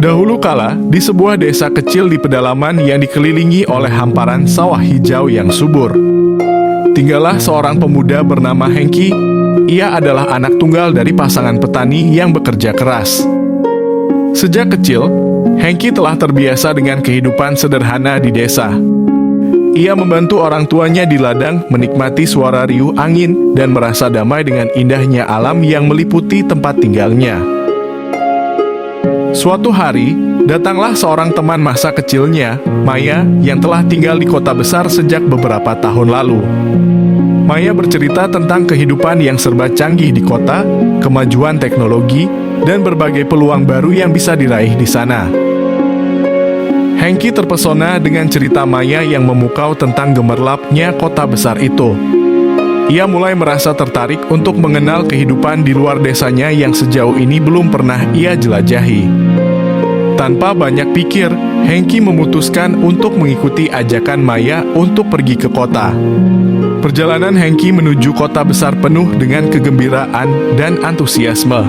Dahulu kala, di sebuah desa kecil di pedalaman yang dikelilingi oleh hamparan sawah hijau yang subur, tinggallah seorang pemuda bernama Hengki. Ia adalah anak tunggal dari pasangan petani yang bekerja keras. Sejak kecil, Hengki telah terbiasa dengan kehidupan sederhana di desa. Ia membantu orang tuanya di ladang, menikmati suara riuh angin, dan merasa damai dengan indahnya alam yang meliputi tempat tinggalnya. Suatu hari, datanglah seorang teman masa kecilnya, Maya, yang telah tinggal di kota besar sejak beberapa tahun lalu. Maya bercerita tentang kehidupan yang serba canggih di kota, kemajuan teknologi, dan berbagai peluang baru yang bisa diraih di sana. Hengki terpesona dengan cerita Maya yang memukau tentang gemerlapnya kota besar itu. Ia mulai merasa tertarik untuk mengenal kehidupan di luar desanya yang sejauh ini belum pernah ia jelajahi. Tanpa banyak pikir, Hengki memutuskan untuk mengikuti ajakan Maya untuk pergi ke kota. Perjalanan Hengki menuju kota besar penuh dengan kegembiraan dan antusiasme.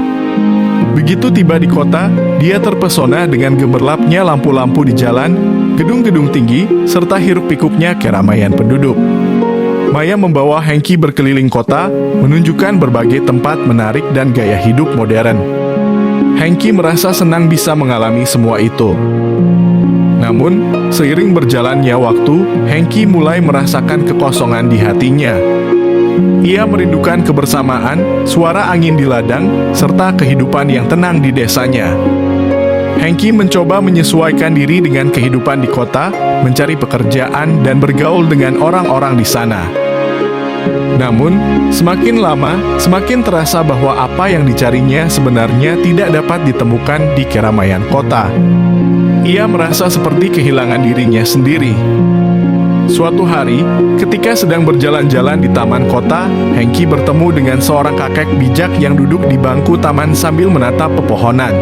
Begitu tiba di kota, dia terpesona dengan gemerlapnya lampu-lampu di jalan, gedung-gedung tinggi, serta hiruk-pikuknya keramaian penduduk. Maya membawa Hengki berkeliling kota, menunjukkan berbagai tempat menarik dan gaya hidup modern. Hengki merasa senang bisa mengalami semua itu. Namun, seiring berjalannya waktu, Hengki mulai merasakan kekosongan di hatinya. Ia merindukan kebersamaan, suara angin di ladang, serta kehidupan yang tenang di desanya. Hengki mencoba menyesuaikan diri dengan kehidupan di kota, mencari pekerjaan, dan bergaul dengan orang-orang di sana. Namun, semakin lama, semakin terasa bahwa apa yang dicarinya sebenarnya tidak dapat ditemukan di keramaian kota. Ia merasa seperti kehilangan dirinya sendiri. Suatu hari, ketika sedang berjalan-jalan di taman kota, Hengki bertemu dengan seorang kakek bijak yang duduk di bangku taman sambil menatap pepohonan.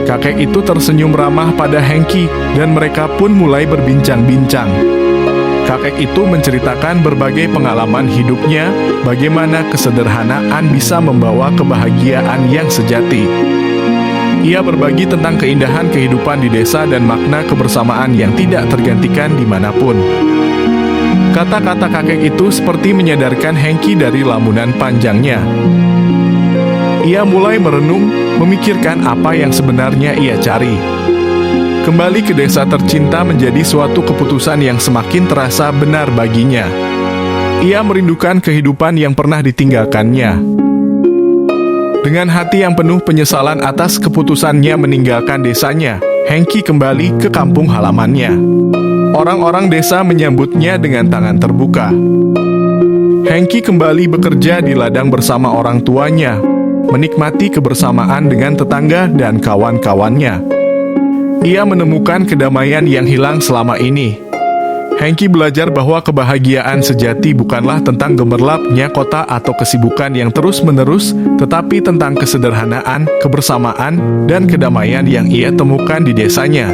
Kakek itu tersenyum ramah pada Hengki, dan mereka pun mulai berbincang-bincang. Kakek itu menceritakan berbagai pengalaman hidupnya, bagaimana kesederhanaan bisa membawa kebahagiaan yang sejati. Ia berbagi tentang keindahan kehidupan di desa dan makna kebersamaan yang tidak tergantikan dimanapun. Kata-kata kakek itu seperti menyadarkan Hengki dari lamunan panjangnya. Ia mulai merenung, memikirkan apa yang sebenarnya ia cari. Kembali ke desa tercinta menjadi suatu keputusan yang semakin terasa benar baginya. Ia merindukan kehidupan yang pernah ditinggalkannya. Dengan hati yang penuh penyesalan atas keputusannya meninggalkan desanya, Hengki kembali ke kampung halamannya. Orang-orang desa menyambutnya dengan tangan terbuka. Hengki kembali bekerja di ladang bersama orang tuanya, menikmati kebersamaan dengan tetangga dan kawan-kawannya. Ia menemukan kedamaian yang hilang selama ini. Hengki belajar bahwa kebahagiaan sejati bukanlah tentang gemerlapnya kota atau kesibukan yang terus-menerus, tetapi tentang kesederhanaan, kebersamaan, dan kedamaian yang ia temukan di desanya.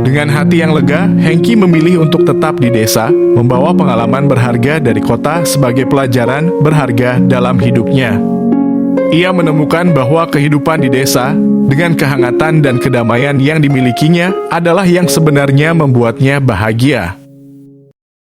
Dengan hati yang lega, Hengki memilih untuk tetap di desa, membawa pengalaman berharga dari kota sebagai pelajaran berharga dalam hidupnya. Ia menemukan bahwa kehidupan di desa, dengan kehangatan dan kedamaian yang dimilikinya, adalah yang sebenarnya membuatnya bahagia.